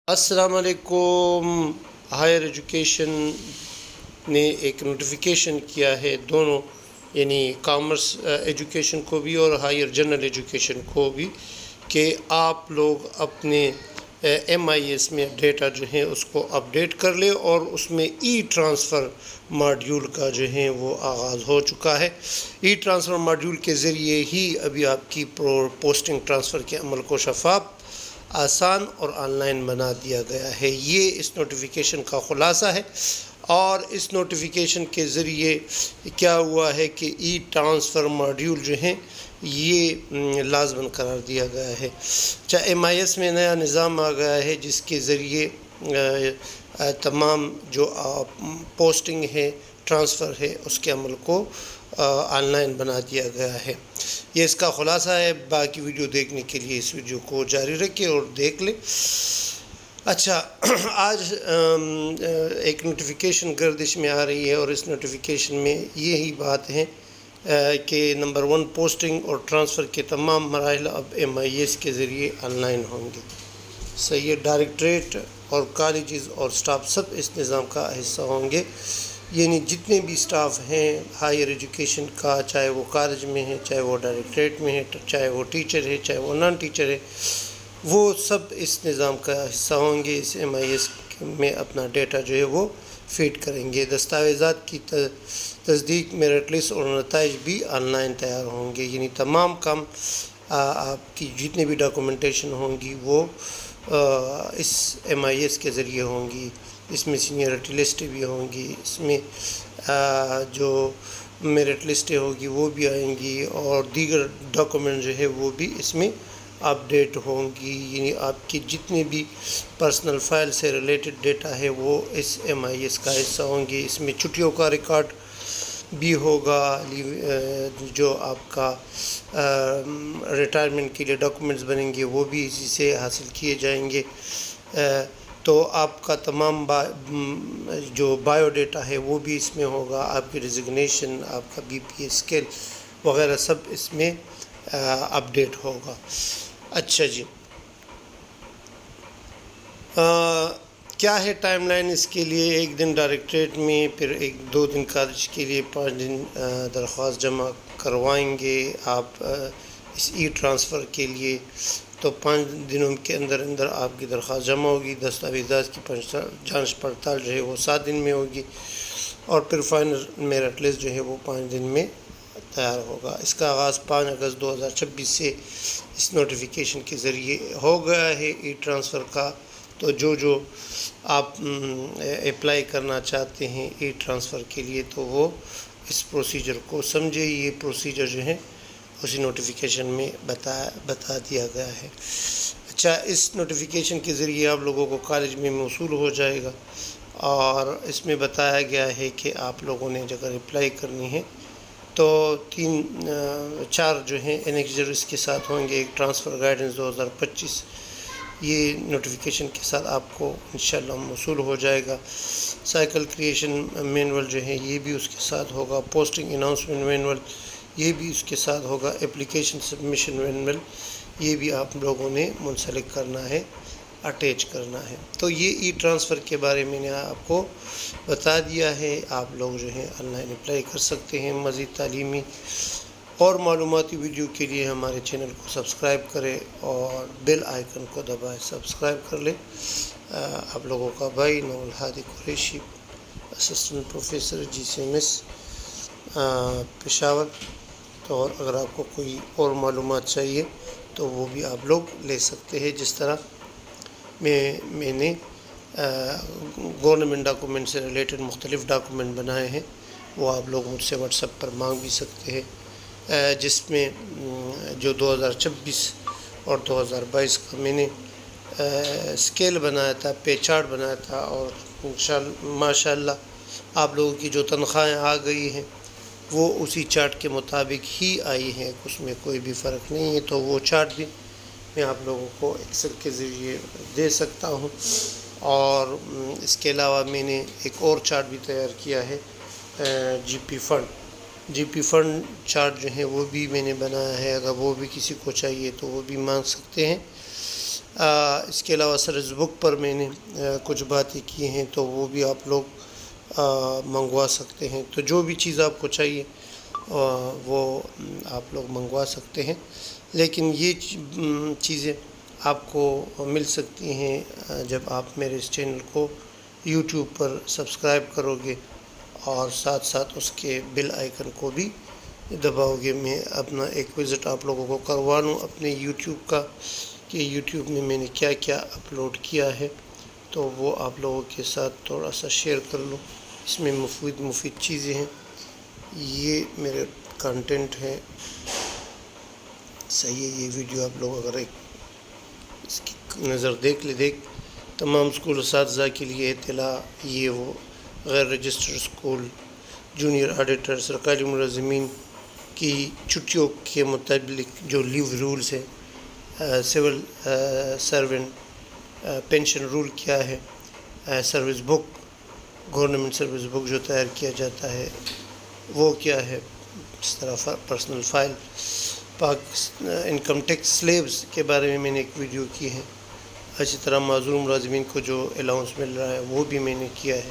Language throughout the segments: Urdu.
السلام علیکم۔ ہائر ایجوکیشن نے ایک نوٹیفیکیشن کیا ہے دونوں، یعنی کامرس ایجوکیشن کو بھی اور ہائر جنرل ایجوکیشن کو بھی، کہ آپ لوگ اپنے MIS میں ڈیٹا جو ہیں اس کو اپڈیٹ کر لیں، اور اس میں ای ٹرانسفر ماڈیول کا جو ہے وہ آغاز ہو چکا ہے۔ ای ٹرانسفر ماڈیول کے ذریعے ہی ابھی آپ کی پوسٹنگ ٹرانسفر کے عمل کو شفاف، آسان اور آن لائن بنا دیا گیا ہے۔ یہ اس نوٹیفیکیشن کا خلاصہ ہے، اور اس نوٹیفیکیشن کے ذریعے کیا ہوا ہے کہ ای ٹرانسفر ماڈیول جو ہیں یہ لازماً قرار دیا گیا ہے۔ MIS میں نیا نظام آ گیا ہے جس کے ذریعے تمام جو پوسٹنگ ہے، ٹرانسفر ہے، اس کے عمل کو آن لائن بنا دیا گیا ہے۔ یہ اس کا خلاصہ ہے۔ باقی ویڈیو دیکھنے کے لیے اس ویڈیو کو جاری رکھیں اور دیکھ لیں۔ اچھا، آج ایک نوٹیفیکیشن گردش میں آ رہی ہے، اور اس نوٹیفیکیشن میں یہی بات ہے کہ نمبر 1، پوسٹنگ اور ٹرانسفر کے تمام مراحل اب MIS کے ذریعے آن لائن ہوں گے۔ صحیح، ڈائریکٹریٹ اور کالجز اور سٹاف سب اس نظام کا حصہ ہوں گے، یعنی جتنے بھی سٹاف ہیں ہائر ایجوکیشن کا، چاہے وہ کالج میں ہے، چاہے وہ ڈائریکٹریٹ میں ہے، چاہے وہ ٹیچر ہے، چاہے وہ نان ٹیچر ہے، وہ سب اس نظام کا حصہ ہوں گے۔ اس MIS میں اپنا ڈیٹا جو ہے وہ فیڈ کریں گے۔ دستاویزات کی تصدیق، میرٹ لسٹ اور نتائج بھی آن لائن تیار ہوں گے، یعنی تمام کام آپ کی جتنے بھی ڈاکومنٹیشن ہوں گی وہ اس MIS کے ذریعے ہوں گی۔ اس میں سینئرٹی لسٹ بھی ہوں گی، اس میں جو میرٹ لسٹیں ہوگی وہ بھی آئیں گی، اور دیگر ڈاکومنٹ جو ہے وہ بھی اس میں اپڈیٹ ہوں گی، یعنی آپ کی جتنے بھی پرسنل فائل سے ریلیٹڈ ڈیٹا ہے وہ اس MIS کا حصہ ہوں گے۔ اس میں چھٹیوں کا ریکارڈ بھی ہوگا، جو آپ کا ریٹائرمنٹ کے لیے ڈاکومنٹس بنیں گے وہ بھی اسی سے حاصل کیے جائیں گے۔ تو آپ کا تمام جو بایو ڈیٹا ہے وہ بھی اس میں ہوگا، آپ کی ڈیزگنیشن، آپ کا BPA اسکیل وغیرہ سب اس میں اپڈیٹ ہوگا۔ اچھا جی، کیا ہے ٹائم لائن اس کے لیے؟ 1 دن ڈائریکٹریٹ میں، پھر 2 دن کالج کے لیے، 5 دن درخواست جمع کروائیں گے آپ اس ای ٹرانسفر کے لیے۔ تو 5 دنوں کے اندر آپ کی درخواست جمع ہوگی۔ دستاویزات کی جانچ پڑتال جو ہے وہ 7 دن میں ہوگی، اور پھر فائنل میرٹ لسٹ جو ہے وہ 5 دن میں تیار ہوگا۔ اس کا آغاز 5 اگست 2026 سے اس نوٹیفیکیشن کے ذریعے ہو گیا ہے ای ٹرانسفر کا۔ تو جو آپ اپلائی کرنا چاہتے ہیں ای ٹرانسفر کے لیے تو وہ اس پروسیجر کو سمجھے۔ یہ پروسیجر جو ہے اسی نوٹیفیکیشن میں بتا دیا گیا ہے۔ اچھا، اس نوٹیفیکیشن کے ذریعے آپ لوگوں کو کالج میں موصول ہو جائے گا، اور اس میں بتایا گیا ہے کہ آپ لوگوں نے اگر اپلائی کرنی ہے تو 4 جو ہیں انیکزر اس کے ساتھ ہوں گے۔ ایک ٹرانسفر گائیڈنس 2025، یہ نوٹیفیکیشن کے ساتھ آپ کو انشاءاللہ موصول ہو جائے گا۔ سائیکل کریشن مینول جو ہے یہ بھی اس کے ساتھ ہوگا۔ پوسٹنگ اناؤنسمنٹ مینول یہ بھی اس کے ساتھ ہوگا۔ اپلیکیشن سبمیشن مینول یہ بھی آپ لوگوں نے منسلک کرنا ہے، اٹیچ کرنا ہے۔ تو یہ ای ٹرانسفر کے بارے میں نے آپ کو بتا دیا ہے۔ آپ لوگ جو ہیں آن لائن اپلائی کر سکتے ہیں۔ مزید تعلیمی اور معلوماتی ویڈیو کے لیے ہمارے چینل کو سبسکرائب کریں اور بیل آئیکن کو دبائیں۔ سبسکرائب کر لیں۔ آپ لوگوں کا بھائی Noor Alhadi Qureshi, assistant professor GCMS Peshawar. تو اور اگر آپ کو کوئی اور معلومات چاہیے تو وہ بھی آپ لوگ لے سکتے ہیں، جس طرح میں نے گورنمنٹ ڈاکومنٹ سے ریلیٹڈ مختلف ڈاکومنٹ بنائے ہیں، وہ آپ لوگ مجھ سے واٹس ایپ پر مانگ بھی سکتے ہیں، جس میں جو 2026 اور 2022 کا میں نے اسکیل بنایا تھا، پے چارٹ بنایا تھا، اور ماشاءاللہ آپ لوگوں کی جو تنخواہیں آ گئی ہیں وہ اسی چارٹ کے مطابق ہی آئی ہیں، اس میں کوئی بھی فرق نہیں ہے۔ تو وہ چارٹ بھی میں آپ لوگوں کو ایکسل کے ذریعے دے سکتا ہوں، اور اس کے علاوہ میں نے ایک اور چارٹ بھی تیار کیا ہے، جی پی فنڈ چارٹ جو ہے وہ بھی میں نے بنایا ہے۔ اگر وہ بھی کسی کو چاہیے تو وہ بھی مانگ سکتے ہیں۔ اس کے علاوہ سروس بک پر میں نے کچھ باتیں کی ہیں، تو وہ بھی آپ لوگ منگوا سکتے ہیں۔ تو جو بھی چیز آپ کو چاہیے وہ آپ لوگ منگوا سکتے ہیں، لیکن یہ چیزیں آپ کو مل سکتی ہیں جب آپ میرے اس چینل کو یوٹیوب پر سبسکرائب کرو گے اور ساتھ ساتھ اس کے بیل آئیکن کو بھی دباؤ گے۔ میں اپنا ایک وزٹ آپ لوگوں کو کروا لوں اپنے یوٹیوب کا، کہ یوٹیوب میں نے کیا کیا اپلوڈ کیا ہے، تو وہ آپ لوگوں کے ساتھ تھوڑا سا شیئر کر لوں۔ اس میں مفید چیزیں ہیں، یہ میرے کنٹینٹ ہے۔ صحیح ہے، یہ ویڈیو آپ لوگ اگر ایک اس کی نظر دیکھ تمام اسکول اساتذہ کے لیے اطلاع، یہ وہ غیر رجسٹرڈ اسکول، جونیئر آڈیٹر، سرکاری ملازمین کی چھٹیوں کے متعلق جو لیو رولز ہے، سول سرونٹ پینشن رول کیا ہے، سروس بک، گورنمنٹ سروس بک جو تیار کیا جاتا ہے وہ کیا ہے، اس طرح personal file, income tax syllabus کے بارے میں نے ایک ویڈیو کی ہے۔ اسی طرح معذور ملازمین کو جو الاؤنس مل رہا ہے وہ بھی میں نے کیا ہے۔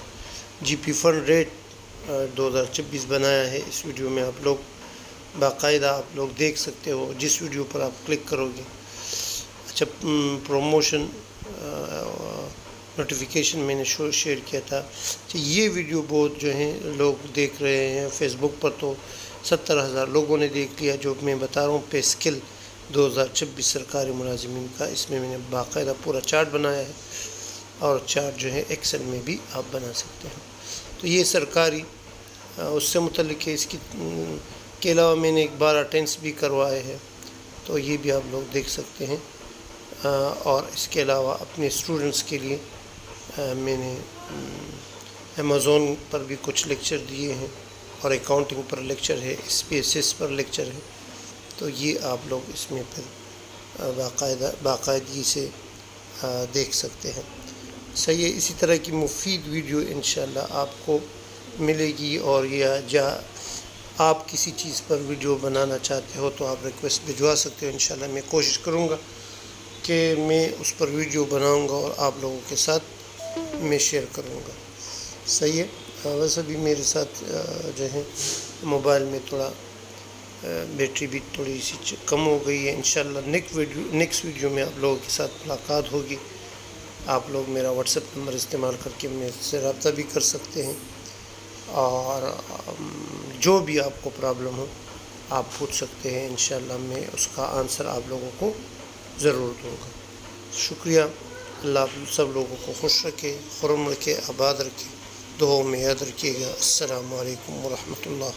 جی پی فنڈ ریٹ 2026 بنایا ہے، اس ویڈیو میں آپ لوگ باقاعدہ آپ لوگ دیکھ سکتے ہو جس ویڈیو پر آپ کلک کرو گے۔ اچھا، پروموشن نوٹیفیکیشن میں نے شیئر کیا تھا، یہ ویڈیو بہت جو ہیں لوگ دیکھ رہے ہیں فیس بک پر، تو 70,000 لوگوں نے دیکھ لیا۔ جو میں بتا رہا ہوں پے اسکل 2026 سرکاری ملازمین کا، اس میں نے باقاعدہ پورا چارٹ بنایا ہے، اور چارٹ جو ہے ایکسل میں بھی آپ بنا سکتے ہیں۔ تو یہ سرکاری اس سے متعلق ہے۔ اس کے علاوہ میں نے ایک 12 اٹینڈنس بھی کروائے ہیں، تو یہ بھی آپ لوگ دیکھ سکتے ہیں۔ اور اس کے علاوہ اپنے اسٹوڈنٹس کے لیے میں نے امیزون پر بھی کچھ لیکچر دیے ہیں، اور اکاؤنٹنگ پر لیکچر ہے، اسپیسس پر لیکچر ہے، تو یہ آپ لوگ اس میں پھر باقاعدگی سے دیکھ سکتے ہیں۔ صحیح ہے، اسی طرح کی مفید ویڈیو انشاءاللہ آپ کو ملے گی، اور یا آپ کسی چیز پر ویڈیو بنانا چاہتے ہو تو آپ ریکویسٹ بھجوا سکتے ہو۔ انشاءاللہ میں کوشش کروں گا کہ میں اس پر ویڈیو بناؤں گا اور آپ لوگوں کے ساتھ میں شیئر کروں گا۔ صحیح ہے، ویسے بھی میرے ساتھ جو ہے موبائل میں تھوڑا بیٹری بھی تھوڑی سی کم ہو گئی ہے۔ انشاءاللہ نیکسٹ ویڈیو میں آپ لوگوں کے ساتھ ملاقات ہوگی۔ آپ لوگ میرا واٹس ایپ نمبر استعمال کر کے میرے سے رابطہ بھی کر سکتے ہیں، اور جو بھی آپ کو پرابلم ہو آپ پوچھ سکتے ہیں، انشاءاللہ میں اس کا آنسر آپ لوگوں کو ضرور دوں گا۔ شکریہ۔ اللہ آپ سب لوگوں کو خوش رکھے، خرم رکھے، آباد رکھے، دعاؤں میں یاد رکھیے گا۔ السلام علیکم ورحمۃ اللہ۔